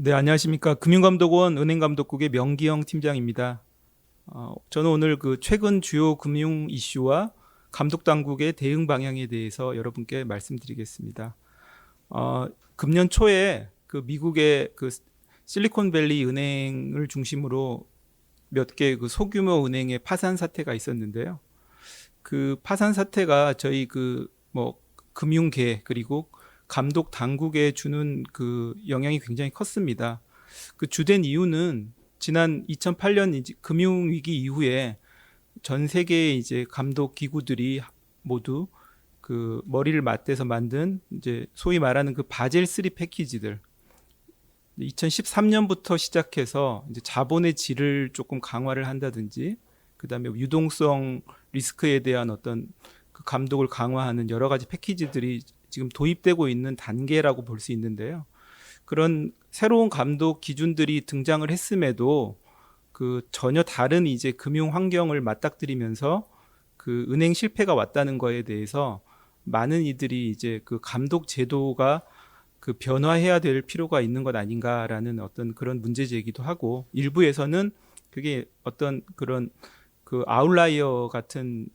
네, 안녕하십니까. 금융감독원 은행감독국의 명기영 팀장입니다. 저는 오늘 그 최근 주요 금융 이슈와 감독당국의 대응 방향에 대해서 여러분께 말씀드리겠습니다. 금년 초에 그 미국의 그 실리콘밸리 은행을 중심으로 몇 개 그 소규모 은행의 파산 사태가 있었는데요. 그 파산 사태가 저희 그 뭐 금융계 그리고 감독 당국에 주는 그 영향이 굉장히 컸습니다. 그 주된 이유는 지난 2008년 금융위기 이후에 전 세계의 이제 감독 기구들이 모두 그 머리를 맞대서 만든 이제 소위 말하는 그 바젤 3 패키지들 2013년부터 시작해서 이제 자본의 질을 조금 강화를 한다든지 그다음에 유동성 리스크에 대한 어떤 그 감독을 강화하는 여러 가지 패키지들이 지금 도입되고 있는 단계라고 볼 수 있는데요. 그런 새로운 감독 기준들이 등장을 했음에도 그 전혀 다른 이제 금융 환경을 맞닥뜨리면서 그 은행 실패가 왔다는 거에 대해서 많은 이들이 이제 그 감독 제도가 그 변화해야 될 필요가 있는 것 아닌가라는 어떤 그런 문제 제기도 하고 일부에서는 그게 어떤 그런 그 아웃라이어 같은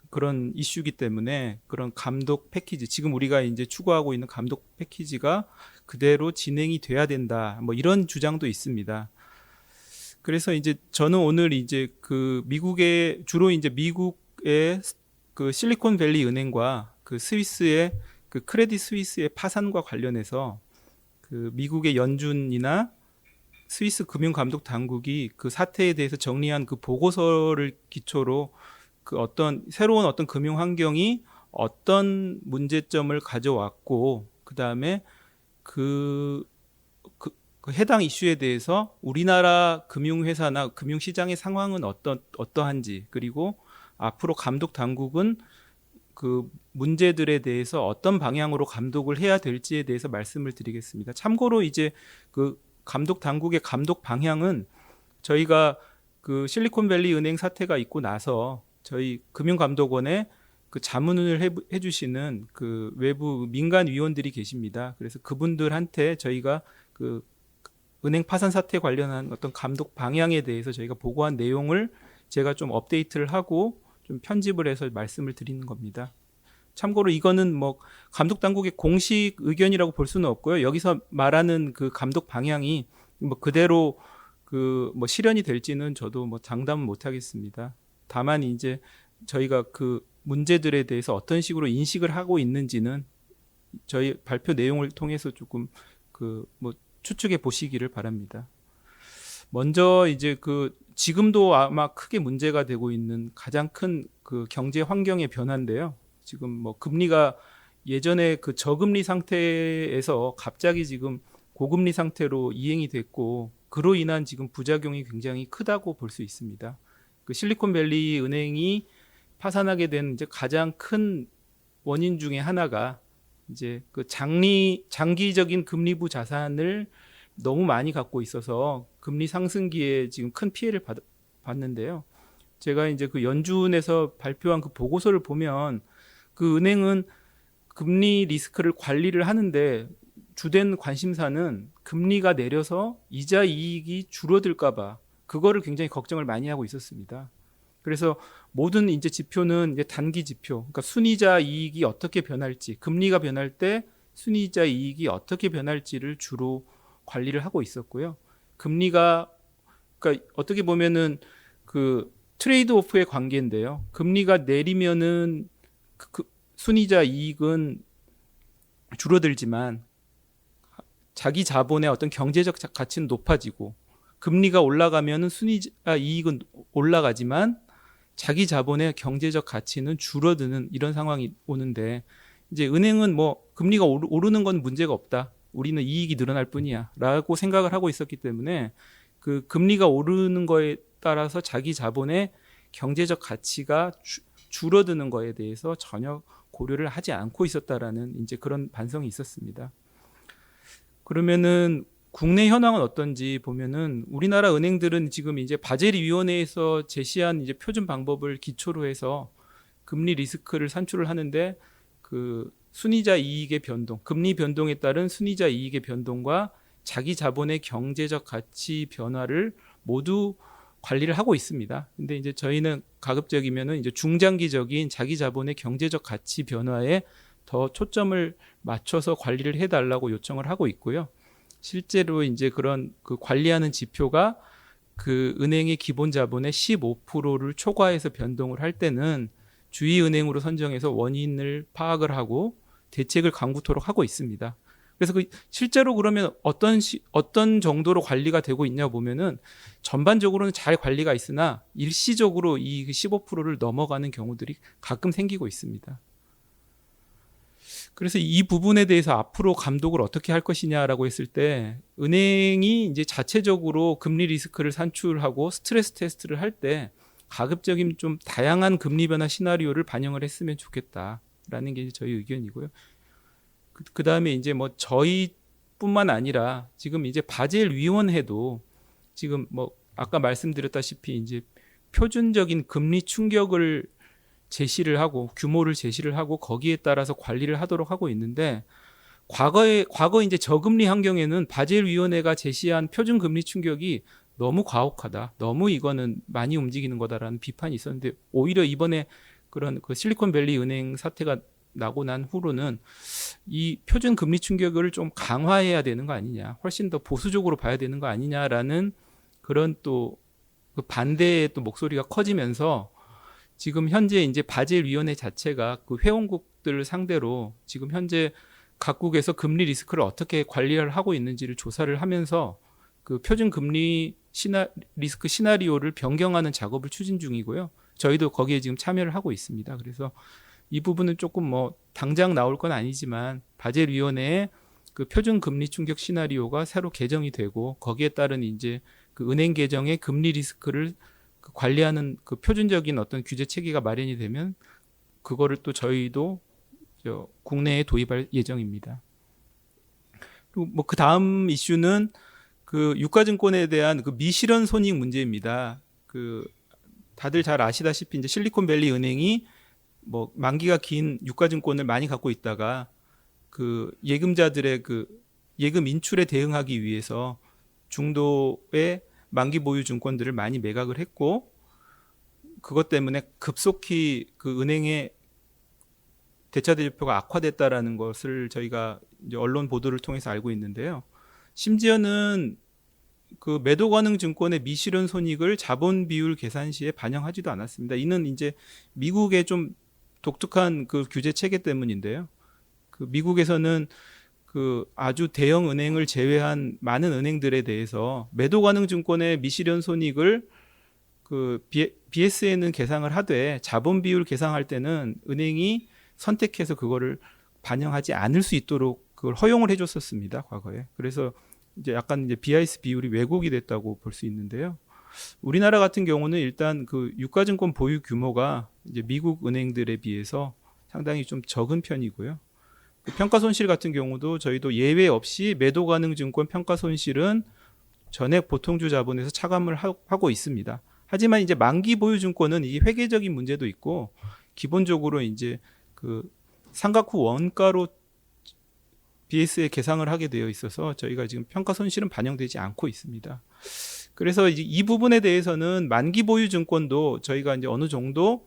그런 이슈이기 때문에 그런 감독 패키지 지금 우리가 이제 추구하고 있는 감독 패키지가 그대로 진행이 돼야 된다. 뭐 이런 주장도 있습니다. 그래서 이제 저는 오늘 이제 그 미국의 주로 이제 미국의 그 실리콘밸리 은행과 그 스위스의 그 크레딧 스위스의 파산과 관련해서 그 미국의 연준이나 스위스 금융감독 당국이 그 사태에 대해서 정리한 그 보고서를 기초로 그 어떤 새로운 어떤 금융 환경이 어떤 문제점을 가져왔고 그다음에 그 해당 이슈에 대해서 우리나라 금융회사나 금융시장의 상황은 어떠한지 그리고 앞으로 감독 당국은 그 문제들에 대해서 어떤 방향으로 감독을 해야 될지에 대해서 말씀을 드리겠습니다. 참고로 이제 그 감독 당국의 감독 방향은 저희가 그 실리콘밸리 은행 사태가 있고 나서 저희 금융감독원에 그 자문을 해주시는 그 외부 민간 위원들이 계십니다. 그래서 그분들한테 저희가 그 은행 파산 사태 관련한 어떤 감독 방향에 대해서 저희가 보고한 내용을 제가 좀 업데이트를 하고 좀 편집을 해서 말씀을 드리는 겁니다. 참고로 이거는 뭐 감독 당국의 공식 의견이라고 볼 수는 없고요. 여기서 말하는 그 감독 방향이 뭐 그대로 그 뭐 실현이 될지는 저도 뭐 장담은 못 하겠습니다. 다만 이제 저희가 그 문제들에 대해서 어떤 식으로 인식을 하고 있는지는 저희 발표 내용을 통해서 조금 그 뭐 추측해 보시기를 바랍니다. 먼저 이제 그 지금도 아마 크게 문제가 되고 있는 가장 큰 그 경제 환경의 변화인데요. 지금 뭐 금리가 예전에 그 저금리 상태에서 갑자기 지금 고금리 상태로 이행이 됐고 그로 인한 지금 부작용이 굉장히 크다고 볼 수 있습니다. 그 실리콘밸리 은행이 파산하게 된 이제 가장 큰 원인 중에 하나가 이제 그 장기적인 금리부 자산을 너무 많이 갖고 있어서 금리 상승기에 지금 큰 피해를 받는데요. 제가 이제 그 연준에서 발표한 그 보고서를 보면 그 은행은 금리 리스크를 관리를 하는데 주된 관심사는 금리가 내려서 이자 이익이 줄어들까봐 그거를 굉장히 걱정을 많이 하고 있었습니다. 그래서 모든 이제 지표는 이제 단기 지표, 그러니까 순이자 이익이 어떻게 변할지, 금리가 변할 때 순이자 이익이 어떻게 변할지를 주로 관리를 하고 있었고요. 금리가 그러니까 어떻게 보면은 그 트레이드 오프의 관계인데요. 금리가 내리면은 그 순이자 이익은 줄어들지만 자기 자본의 어떤 경제적 가치는 높아지고 금리가 올라가면은 순이자 이익은 올라가지만 자기 자본의 경제적 가치는 줄어드는 이런 상황이 오는데 이제 은행은 뭐 금리가 오르는 건 문제가 없다. 우리는 이익이 늘어날 뿐이야 라고 생각을 하고 있었기 때문에 그 금리가 오르는 거에 따라서 자기 자본의 경제적 가치가 줄어드는 거에 대해서 전혀 고려를 하지 않고 있었다라는 이제 그런 반성이 있었습니다. 그러면은 국내 현황은 어떤지 보면은 우리나라 은행들은 지금 이제 바젤 위원회에서 제시한 이제 표준 방법을 기초로 해서 금리 리스크를 산출을 하는데 그 순이자 이익의 변동, 금리 변동에 따른 순이자 이익의 변동과 자기 자본의 경제적 가치 변화를 모두 관리를 하고 있습니다. 근데 이제 저희는 가급적이면은 이제 중장기적인 자기 자본의 경제적 가치 변화에 더 초점을 맞춰서 관리를 해달라고 요청을 하고 있고요. 실제로 이제 그런 그 관리하는 지표가 그 은행의 기본 자본의 15%를 초과해서 변동을 할 때는 주의은행으로 선정해서 원인을 파악을 하고 대책을 강구토록 하고 있습니다. 그래서 그 실제로 그러면 어떤 정도로 관리가 되고 있냐 보면은 전반적으로는 잘 관리가 있으나 일시적으로 이 15%를 넘어가는 경우들이 가끔 생기고 있습니다. 그래서 이 부분에 대해서 앞으로 감독을 어떻게 할 것이냐라고 했을 때 은행이 이제 자체적으로 금리 리스크를 산출하고 스트레스 테스트를 할 때 가급적이면 좀 다양한 금리 변화 시나리오를 반영을 했으면 좋겠다라는 게 저희 의견이고요. 그 다음에 이제 뭐 저희뿐만 아니라 지금 이제 바젤 위원회도 지금 뭐 아까 말씀드렸다시피 이제 표준적인 금리 충격을 제시를 하고 규모를 제시를 하고 거기에 따라서 관리를 하도록 하고 있는데 과거 이제 저금리 환경에는 바젤 위원회가 제시한 표준 금리 충격이 너무 과혹하다. 너무 이거는 많이 움직이는 거다라는 비판이 있었는데 오히려 이번에 그런 그 실리콘밸리 은행 사태가 나고 난 후로는 이 표준 금리 충격을 좀 강화해야 되는 거 아니냐. 훨씬 더 보수적으로 봐야 되는 거 아니냐라는 그런 또 그 반대의 또 목소리가 커지면서 지금 현재 이제 바젤 위원회 자체가 그 회원국들을 상대로 지금 현재 각국에서 금리 리스크를 어떻게 관리를 하고 있는지를 조사를 하면서 그 표준 금리 리스크 시나리오를 변경하는 작업을 추진 중이고요. 저희도 거기에 지금 참여를 하고 있습니다. 그래서 이 부분은 조금 뭐 당장 나올 건 아니지만 바젤 위원회의 그 표준 금리 충격 시나리오가 새로 개정이 되고 거기에 따른 이제 그 은행 계정의 금리 리스크를 관리하는 그 표준적인 어떤 규제 체계가 마련이 되면 그거를 또 저희도 국내에 도입할 예정입니다. 그리고 뭐 그 다음 이슈는 그 유가증권에 대한 그 미실현 손익 문제입니다. 그 다들 잘 아시다시피 이제 실리콘밸리 은행이 뭐 만기가 긴 유가증권을 많이 갖고 있다가 그 예금자들의 그 예금 인출에 대응하기 위해서 중도의 만기 보유 증권들을 많이 매각을 했고 그것 때문에 급속히 그 은행의 대차대조표가 악화됐다라는 것을 저희가 이제 언론 보도를 통해서 알고 있는데요. 심지어는 그 매도 가능 증권의 미실현 손익을 자본 비율 계산 시에 반영하지도 않았습니다. 이는 이제 미국의 좀 독특한 그 규제 체계 때문인데요. 그 미국에서는 그 아주 대형 은행을 제외한 많은 은행들에 대해서 매도 가능 증권의 미실현 손익을 그 BS에는 계상을 하되 자본 비율 계상할 때는 은행이 선택해서 그거를 반영하지 않을 수 있도록 그걸 허용을 해줬었습니다. 과거에. 그래서 이제 약간 이제 BIS 비율이 왜곡이 됐다고 볼 수 있는데요. 우리나라 같은 경우는 일단 그 유가증권 보유 규모가 이제 미국 은행들에 비해서 상당히 좀 적은 편이고요. 그 평가 손실 같은 경우도 저희도 예외 없이 매도 가능 증권 평가 손실은 전액 보통주 자본에서 차감을 하고 있습니다. 하지만 이제 만기 보유 증권은 이 회계적인 문제도 있고 기본적으로 이제 그 상각 후 원가로 BS에 계상을 하게 되어 있어서 저희가 지금 평가 손실은 반영되지 않고 있습니다. 그래서 이 부분에 대해서는 만기 보유 증권도 저희가 이제 어느 정도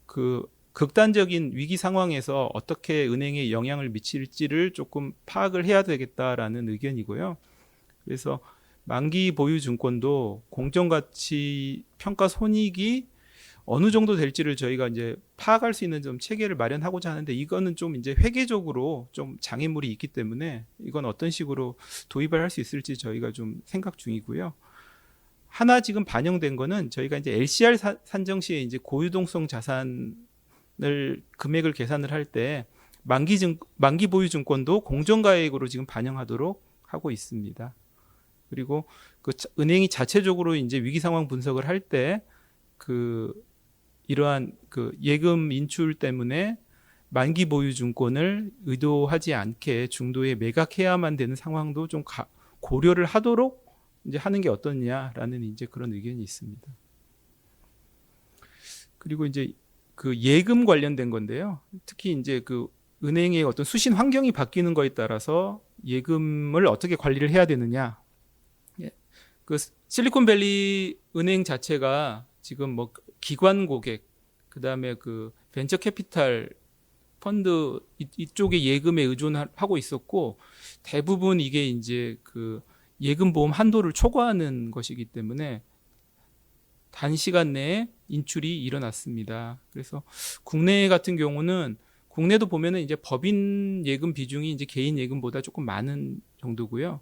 그 극단적인 위기 상황에서 어떻게 은행에 영향을 미칠지를 조금 파악을 해야 되겠다라는 의견이고요. 그래서 만기 보유 증권도 공정가치 평가 손익이 어느 정도 될지를 저희가 이제 파악할 수 있는 좀 체계를 마련하고자 하는데 이거는 좀 이제 회계적으로 좀 장애물이 있기 때문에 이건 어떤 식으로 도입을 할 수 있을지 저희가 좀 생각 중이고요. 하나 지금 반영된 거는 저희가 이제 LCR 산정 시에 이제 고유동성 자산을 금액을 계산을 할 때 만기 보유 증권도 공정가액으로 지금 반영하도록 하고 있습니다. 그리고 그 은행이 자체적으로 이제 위기 상황 분석을 할 때 그 이러한 그 예금 인출 때문에 만기 보유 증권을 의도하지 않게 중도에 매각해야만 되는 상황도 좀 고려를 하도록 이제 하는 게 어떻냐라는 이제 그런 의견이 있습니다. 그리고 이제 그 예금 관련된 건데요. 특히 이제 그 은행의 어떤 수신 환경이 바뀌는 거에 따라서 예금을 어떻게 관리를 해야 되느냐. 예. 그 실리콘밸리 은행 자체가 지금 뭐 기관 고객, 그다음에 그 벤처 캐피탈 펀드 이쪽에 예금에 의존하고 있었고, 대부분 이게 이제 그 예금 보험 한도를 초과하는 것이기 때문에 단시간 내에 인출이 일어났습니다. 그래서 국내 같은 경우는, 국내도 보면은 이제 법인 예금 비중이 이제 개인 예금보다 조금 많은 정도고요.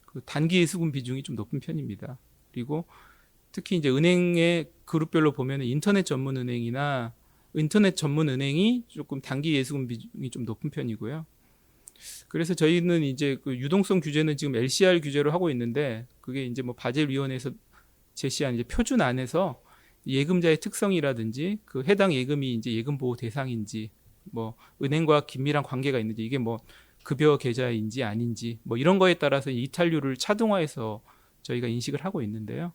그 단기 예수금 비중이 좀 높은 편입니다. 그리고 특히 이제 은행의 그룹별로 보면은 인터넷 전문 은행이나 인터넷 전문 은행이 조금 단기 예수금 비중이 좀 높은 편이고요. 그래서 저희는 이제 그 유동성 규제는 지금 LCR 규제로 하고 있는데, 그게 이제 뭐 바젤위원회에서 제시한 이제 표준 안에서 예금자의 특성이라든지 그 해당 예금이 이제 예금 보호 대상인지, 뭐 은행과 긴밀한 관계가 있는지, 이게 뭐 급여 계좌인지 아닌지, 뭐 이런 거에 따라서 이탈률을 차등화해서 저희가 인식을 하고 있는데요.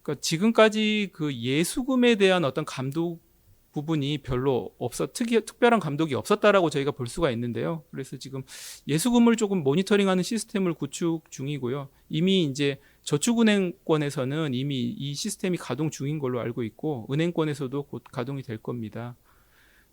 그러니까 지금까지 그 예수금에 대한 어떤 감독 부분이 별로 특별한 감독이 없었다라고 저희가 볼 수가 있는데요. 그래서 지금 예수금을 조금 모니터링하는 시스템을 구축 중이고요. 이미 이제 저축은행권에서는 이미 이 시스템이 가동 중인 걸로 알고 있고, 은행권에서도 곧 가동이 될 겁니다.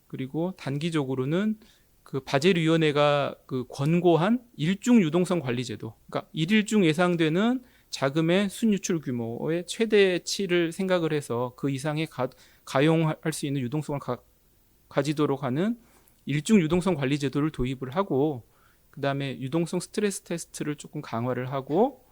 그리고 단기적으로는 그 바젤위원회가 그 권고한 일중 유동성 관리제도, 그러니까 1일 중 예상되는 자금의 순유출 규모의 최대치를 생각을 해서 그 이상의 가용할 수 있는 유동성을 가지도록 하는 일중 유동성 관리 제도를 도입을 하고, 그 다음에 유동성 스트레스 테스트를 조금 강화를 하고,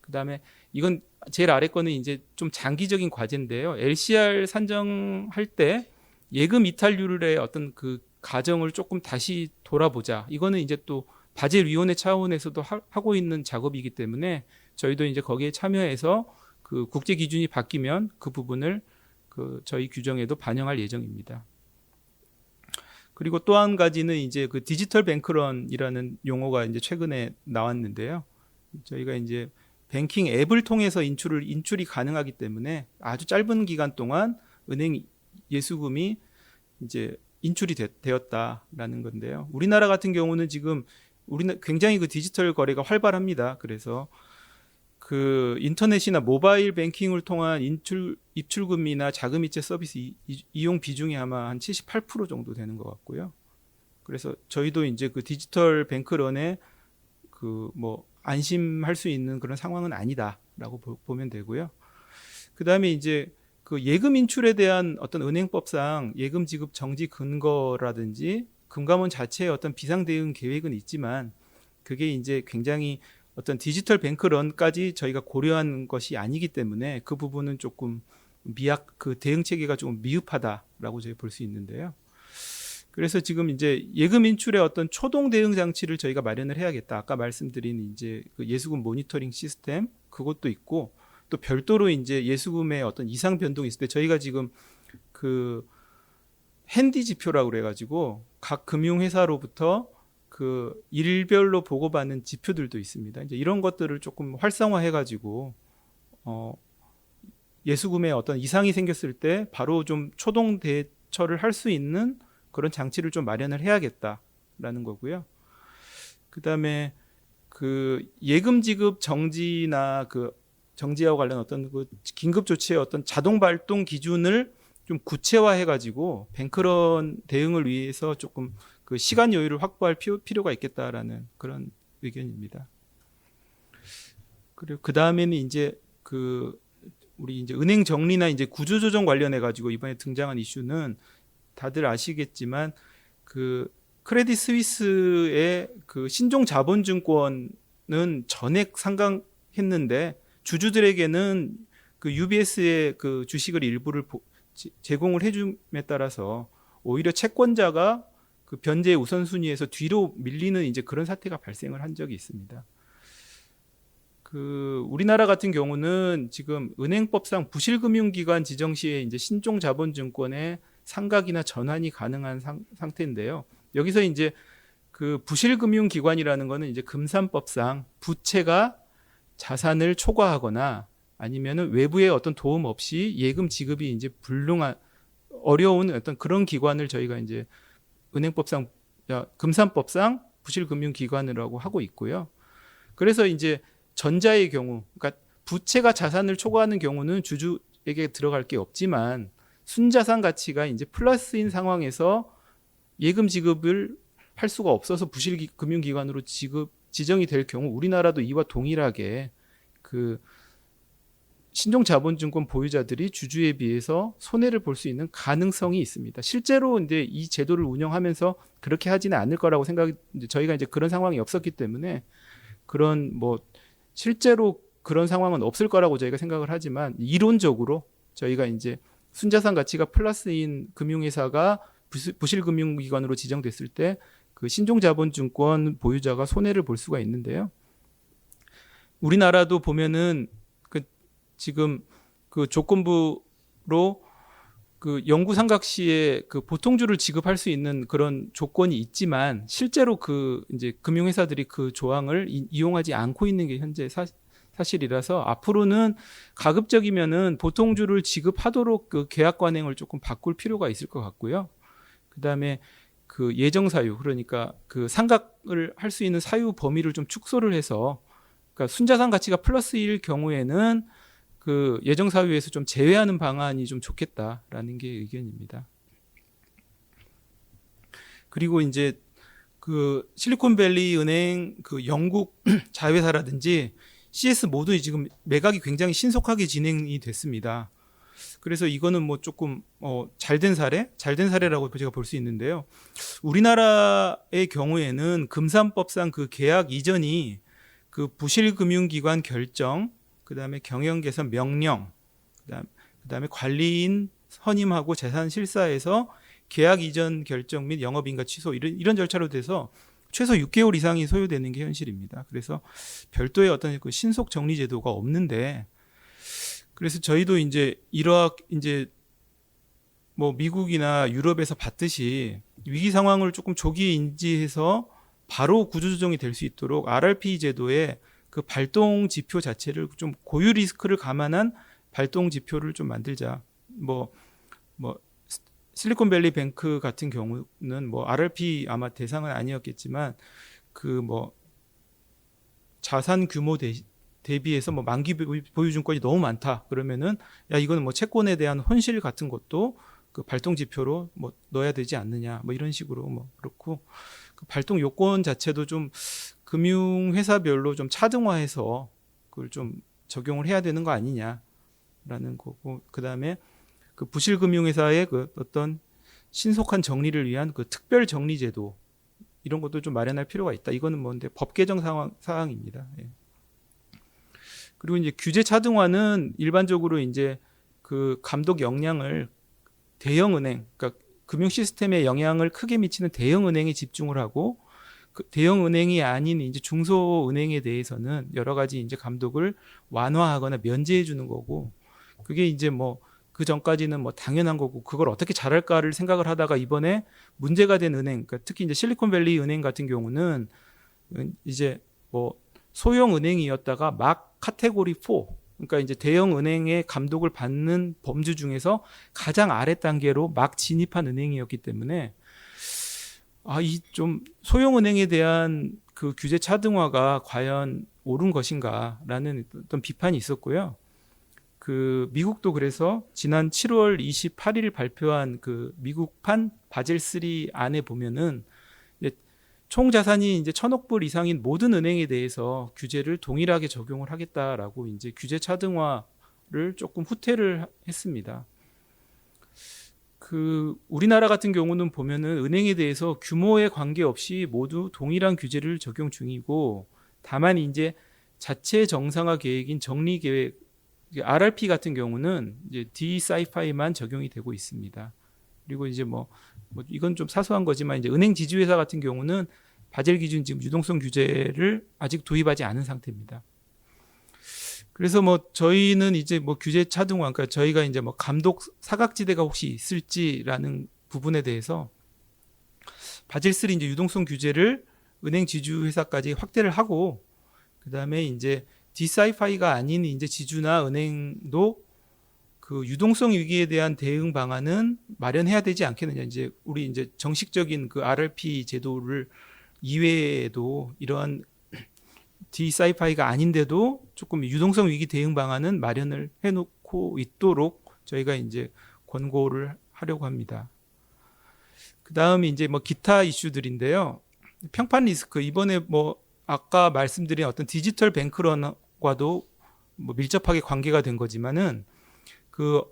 그 다음에 이건 제일 아래 거는 이제 좀 장기적인 과제인데요. LCR 산정할 때 예금 이탈률의 어떤 그 가정을 조금 다시 돌아보자. 이거는 이제 또 바젤위원회 차원에서도 하고 있는 작업이기 때문에 저희도 이제 거기에 참여해서 그 국제 기준이 바뀌면 그 부분을 그 저희 규정에도 반영할 예정입니다. 그리고 또 한 가지는 이제 그 디지털 뱅크런이라는 용어가 이제 최근에 나왔는데요. 저희가 이제 뱅킹 앱을 통해서 인출이 가능하기 때문에 아주 짧은 기간 동안 은행 예수금이 이제 인출이 되었다라는 건데요. 우리나라 같은 경우는 지금 굉장히 그 디지털 거래가 활발합니다. 그래서 그 인터넷이나 모바일 뱅킹을 통한 입출금이나 자금이체 서비스 이용 비중이 아마 한 78% 정도 되는 것 같고요. 그래서 저희도 이제 그 디지털 뱅크런에 그 뭐 안심할 수 있는 그런 상황은 아니다라고 보면 되고요. 그 다음에 이제 그 예금 인출에 대한 어떤 은행법상 예금 지급 정지 근거라든지 금감원 자체의 어떤 비상 대응 계획은 있지만, 그게 이제 굉장히 어떤 디지털 뱅크런까지 저희가 고려한 것이 아니기 때문에 그 부분은 조금 그 대응 체계가 조금 미흡하다라고 저희 볼 수 있는데요. 그래서 지금 이제 예금 인출의 어떤 초동 대응 장치를 저희가 마련을 해야겠다. 아까 말씀드린 이제 그 예수금 모니터링 시스템, 그것도 있고, 또 별도로 이제 예수금의 어떤 이상 변동이 있을 때 저희가 지금 그 핸디 지표라고 그래가지고 각 금융회사로부터 그 일별로 보고받는 지표들도 있습니다. 이제 이런 것들을 조금 활성화해가지고 예수금에 어떤 이상이 생겼을 때 바로 좀 초동 대처를 할 수 있는 그런 장치를 좀 마련을 해야겠다라는 거고요. 그 다음에 그 예금 지급 정지나 그 정지와 관련 어떤 그 긴급 조치의 어떤 자동 발동 기준을 좀 구체화해가지고 뱅크런 대응을 위해서 조금 그 시간 여유를 확보할 필요가 있겠다라는 그런 의견입니다. 그리고 그 다음에는 이제 그 우리 이제 은행 정리나 이제 구조조정 관련해가지고 이번에 등장한 이슈는 다들 아시겠지만 그 크레딧 스위스의 그 신종 자본증권은 전액 상각했는데 주주들에게는 그 UBS의 그 주식을 일부를 제공을 해줌에 따라서 오히려 채권자가 그 변제의 우선순위에서 뒤로 밀리는 이제 그런 사태가 발생을 한 적이 있습니다. 그 우리나라 같은 경우는 지금 은행법상 부실금융기관 지정 시에 이제 신종 자본증권의 상각이나 전환이 가능한 상태인데요. 여기서 이제 그 부실금융기관이라는 거는 이제 금산법상 부채가 자산을 초과하거나 아니면은 외부의 어떤 도움 없이 예금 지급이 이제 어려운 어떤 그런 기관을 저희가 이제 은행법상 금산법상 부실금융기관이라고 하고 있고요. 그래서 이제 전자의 경우, 그러니까 부채가 자산을 초과하는 경우는 주주에게 들어갈 게 없지만 순자산 가치가 이제 플러스인 상황에서 예금 지급을 할 수가 없어서 부실금융기관으로 지정이 될 경우 우리나라도 이와 동일하게 그 신종자본증권 보유자들이 주주에 비해서 손해를 볼 수 있는 가능성이 있습니다. 실제로 이제 이 제도를 운영하면서 그렇게 하지는 않을 거라고 저희가 이제 그런 상황이 없었기 때문에 그런 뭐 실제로 그런 상황은 없을 거라고 저희가 생각을 하지만 이론적으로 저희가 이제 순자산 가치가 플러스인 금융회사가 부실금융기관으로 지정됐을 때 그 신종자본증권 보유자가 손해를 볼 수가 있는데요. 우리나라도 보면은 지금 그 조건부로 그 영구상각시에 그 보통주를 지급할 수 있는 그런 조건이 있지만 실제로 그 이제 금융회사들이 그 조항을 이용하지 않고 있는 게 현재 사실이라서 앞으로는 가급적이면은 보통주를 지급하도록 그 계약 관행을 조금 바꿀 필요가 있을 것 같고요. 그다음에 그 예정 사유, 그러니까 그 상각을 할 수 있는 사유 범위를 좀 축소를 해서 그러니까 순자산 가치가 플러스일 경우에는 그 예정 사유에서 좀 제외하는 방안이 좀 좋겠다라는 게 의견입니다. 그리고 이제 그 실리콘밸리 은행 그 영국 자회사라든지 CS 모두 지금 매각이 굉장히 신속하게 진행이 됐습니다. 그래서 이거는 뭐 조금 잘된 사례라고 제가 볼 수 있는데요. 우리나라의 경우에는 금산법상 그 계약 이전이 그 부실금융기관 결정, 그다음에 경영개선 명령, 그다음에 관리인 선임하고 재산 실사에서 계약 이전 결정 및 영업인가 취소 이런 절차로 돼서 최소 6개월 이상이 소요되는 게 현실입니다. 그래서 별도의 어떤 그 신속 정리 제도가 없는데, 그래서 저희도 이제 이제 뭐 미국이나 유럽에서 봤듯이 위기 상황을 조금 조기 인지해서 바로 구조조정이 될 수 있도록 RRP 제도에 그 발동 지표 자체를 좀 고유 리스크를 감안한 발동 지표를 좀 만들자. 뭐 실리콘밸리 뱅크 같은 경우는 뭐 RRP 아마 대상은 아니었겠지만 그 뭐 자산 규모 대비해서 뭐 만기 보유증권이 너무 많다 그러면은 야 이거는 뭐 채권에 대한 혼실 같은 것도 그 발동 지표로 뭐 넣어야 되지 않느냐 뭐 이런 식으로 뭐 그렇고 그 발동 요건 자체도 좀 금융회사별로 좀 차등화해서 그걸 좀 적용을 해야 되는 거 아니냐라는 거고, 그다음에 그 부실금융회사의 그 어떤 신속한 정리를 위한 그 특별 정리 제도 이런 것도 좀 마련할 필요가 있다. 이거는 뭔데 법 개정 사항입니다. 예. 그리고 이제 규제 차등화는 일반적으로 이제 그 감독 역량을 대형은행, 그러니까 금융 시스템에 영향을 크게 미치는 대형은행에 집중을 하고 그 대형은행이 아닌 이제 중소은행에 대해서는 여러 가지 이제 감독을 완화하거나 면제해 주는 거고, 그게 이제 뭐 그 전까지는 뭐 당연한 거고 그걸 어떻게 잘할까를 생각을 하다가 이번에 문제가 된 은행, 그러니까 특히 이제 실리콘밸리 은행 같은 경우는 이제 뭐 소형 은행이었다가 막 카테고리 4, 그러니까 이제 대형 은행의 감독을 받는 범주 중에서 가장 아래 단계로 막 진입한 은행이었기 때문에 이 좀 소형 은행에 대한 그 규제 차등화가 과연 옳은 것인가라는 어떤 비판이 있었고요. 그 미국도 그래서 지난 7월 28일 발표한 그 미국판 바젤 3 안에 보면은 총 자산이 이제 1,000억 불 이상인 모든 은행에 대해서 규제를 동일하게 적용을 하겠다라고 이제 규제 차등화를 조금 후퇴를 했습니다. 그 우리나라 같은 경우는 보면은 은행에 대해서 규모에 관계없이 모두 동일한 규제를 적용 중이고, 다만 이제 자체 정상화 계획인 정리 계획 RRP 같은 경우는 이제 D-SIFI만 적용이 되고 있습니다. 그리고 이제 뭐 이건 좀 사소한 거지만 이제 은행 지주회사 같은 경우는 바젤 기준 지금 유동성 규제를 아직 도입하지 않은 상태입니다. 그래서 뭐 저희는 이제 뭐 규제 차등화, 그러니까 저희가 이제 뭐 감독 사각지대가 혹시 있을지라는 부분에 대해서 바젤 3 이제 유동성 규제를 은행 지주회사까지 확대를 하고, 그 다음에 이제 D-SIFI가 아닌 이제 지주나 은행도 그 유동성 위기에 대한 대응 방안은 마련해야 되지 않겠느냐. 이제 우리 이제 정식적인 그 RRP 제도를 이외에도 이러한 디사이파이가 아닌데도 조금 유동성 위기 대응 방안은 마련을 해놓고 있도록 저희가 이제 권고를 하려고 합니다. 그 다음이 이제 뭐 기타 이슈들인데요. 평판 리스크, 이번에 뭐 아까 말씀드린 어떤 디지털 뱅크런과도 뭐 밀접하게 관계가 된 거지만은 그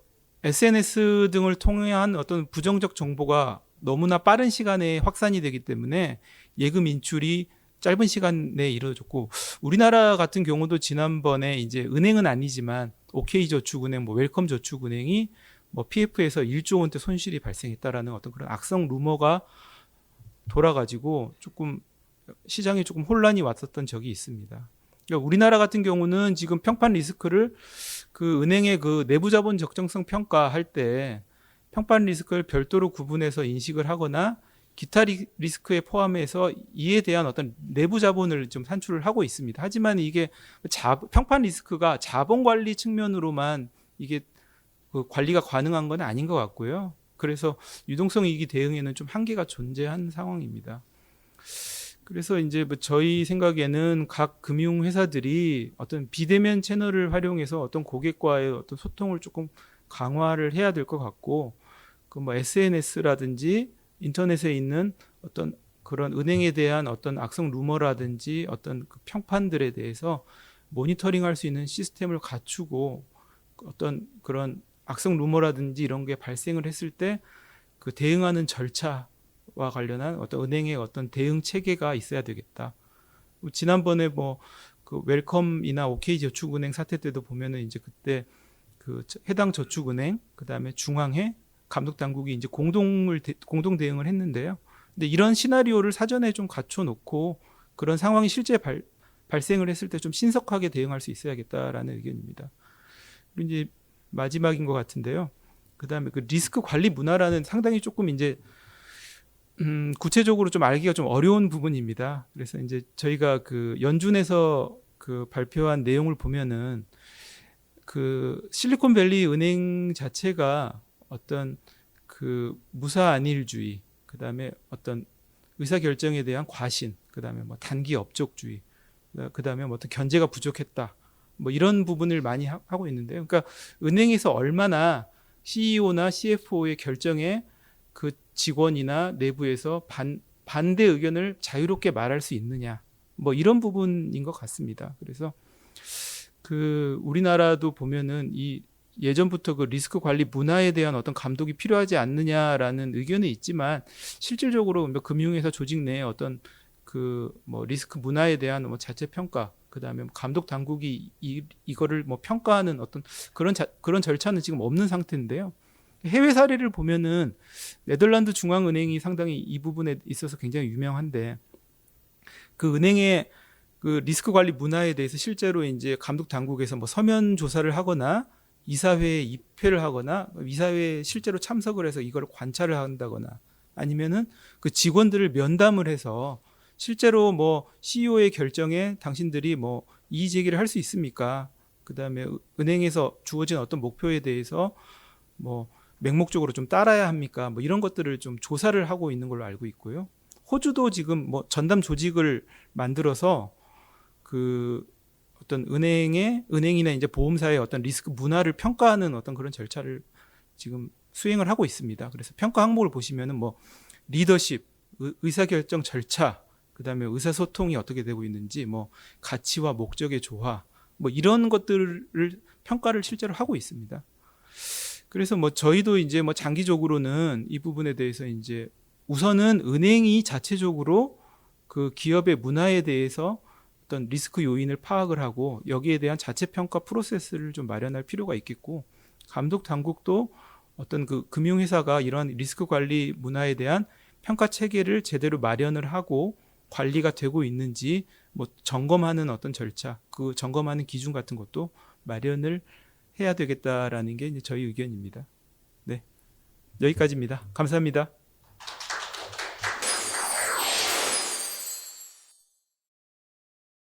SNS 등을 통한 어떤 부정적 정보가 너무나 빠른 시간에 확산이 되기 때문에 예금 인출이 짧은 시간 내에 이루어졌고, 우리나라 같은 경우도 지난번에 이제 은행은 아니지만 OK저축은행, 뭐 웰컴저축은행이 뭐 PF에서 1조 원대 손실이 발생했다라는 어떤 그런 악성 루머가 돌아가지고 조금 시장에 조금 혼란이 왔었던 적이 있습니다. 그러니까 우리나라 같은 경우는 지금 평판 리스크를 그 은행의 그 내부 자본 적정성 평가할 때 평판 리스크를 별도로 구분해서 인식을 하거나 기타 리스크에 포함해서 이에 대한 어떤 내부 자본을 좀 산출을 하고 있습니다. 하지만 이게 평판 리스크가 자본 관리 측면으로만 이게 그 관리가 가능한 건 아닌 것 같고요. 그래서 유동성 위기 대응에는 좀 한계가 존재한 상황입니다. 그래서 이제 뭐 저희 생각에는 각 금융 회사들이 어떤 비대면 채널을 활용해서 어떤 고객과의 어떤 소통을 조금 강화를 해야 될 것 같고, 그 뭐 SNS라든지 인터넷에 있는 어떤 그런 은행에 대한 어떤 악성 루머라든지 어떤 그 평판들에 대해서 모니터링할 수 있는 시스템을 갖추고, 어떤 그런 악성 루머라든지 이런 게 발생을 했을 때 그 대응하는 절차와 관련한 어떤 은행의 어떤 대응 체계가 있어야 되겠다. 지난번에 뭐 그 웰컴이나 OK저축은행 사태 때도 보면은 이제 그때 그 해당 저축은행, 그다음에 중앙회 감독 당국이 이제 공동 대응을 했는데요. 근데 이런 시나리오를 사전에 좀 갖춰 놓고 그런 상황이 실제 발생을 했을 때 좀 신속하게 대응할 수 있어야겠다라는 의견입니다. 그리고 이제 마지막인 것 같은데요. 그다음에 그 리스크 관리 문화라는 상당히 조금 이제 구체적으로 좀 알기가 좀 어려운 부분입니다. 그래서 이제 저희가 그 연준에서 그 발표한 내용을 보면은 그 실리콘밸리 은행 자체가 어떤 그 무사안일주의, 그다음에 어떤 의사결정에 대한 과신, 그다음에 뭐 단기 업적주의, 그다음에 뭐 어떤 견제가 부족했다, 뭐 이런 부분을 많이 하고 있는데요. 그러니까 은행에서 얼마나 CEO나 CFO의 결정에 그 직원이나 내부에서 반대 의견을 자유롭게 말할 수 있느냐, 뭐 이런 부분인 것 같습니다. 그래서 그 우리나라도 보면은 이 예전부터 그 리스크 관리 문화에 대한 어떤 감독이 필요하지 않느냐라는 의견이 있지만, 실질적으로 뭐 금융회사 조직 내에 어떤 그 뭐 리스크 문화에 대한 뭐 자체 평가, 그다음에 감독 당국이 이거를 뭐 평가하는 어떤 그런 절차는 지금 없는 상태인데요. 해외 사례를 보면은 네덜란드 중앙은행이 상당히 이 부분에 있어서 굉장히 유명한데, 그 은행의 그 리스크 관리 문화에 대해서 실제로 이제 감독 당국에서 뭐 서면 조사를 하거나 이사회에 입회를 하거나 이사회에 실제로 참석을 해서 이걸 관찰을 한다거나, 아니면은 그 직원들을 면담을 해서 실제로 뭐 CEO의 결정에 당신들이 뭐 이의 제기를 할 수 있습니까? 그다음에 은행에서 주어진 어떤 목표에 대해서 뭐 맹목적으로 좀 따라야 합니까? 뭐 이런 것들을 좀 조사를 하고 있는 걸로 알고 있고요. 호주도 지금 뭐 전담 조직을 만들어서 그 어떤 은행이나 이제 보험사의 어떤 리스크 문화를 평가하는 어떤 그런 절차를 지금 수행을 하고 있습니다. 그래서 평가 항목을 보시면은 뭐 리더십, 의사결정 절차, 그다음에 의사소통이 어떻게 되고 있는지, 뭐 가치와 목적의 조화, 뭐 이런 것들을 평가를 실제로 하고 있습니다. 그래서 뭐 저희도 이제 뭐 장기적으로는 이 부분에 대해서 이제 우선은 은행이 자체적으로 그 기업의 문화에 대해서 어떤 리스크 요인을 파악을 하고 여기에 대한 자체 평가 프로세스를 좀 마련할 필요가 있겠고, 감독 당국도 어떤 그 금융회사가 이러한 리스크 관리 문화에 대한 평가 체계를 제대로 마련을 하고 관리가 되고 있는지 뭐 점검하는 어떤 절차, 그 점검하는 기준 같은 것도 마련을 해야 되겠다라는 게 이제 저희 의견입니다. 네, 여기까지입니다. 감사합니다.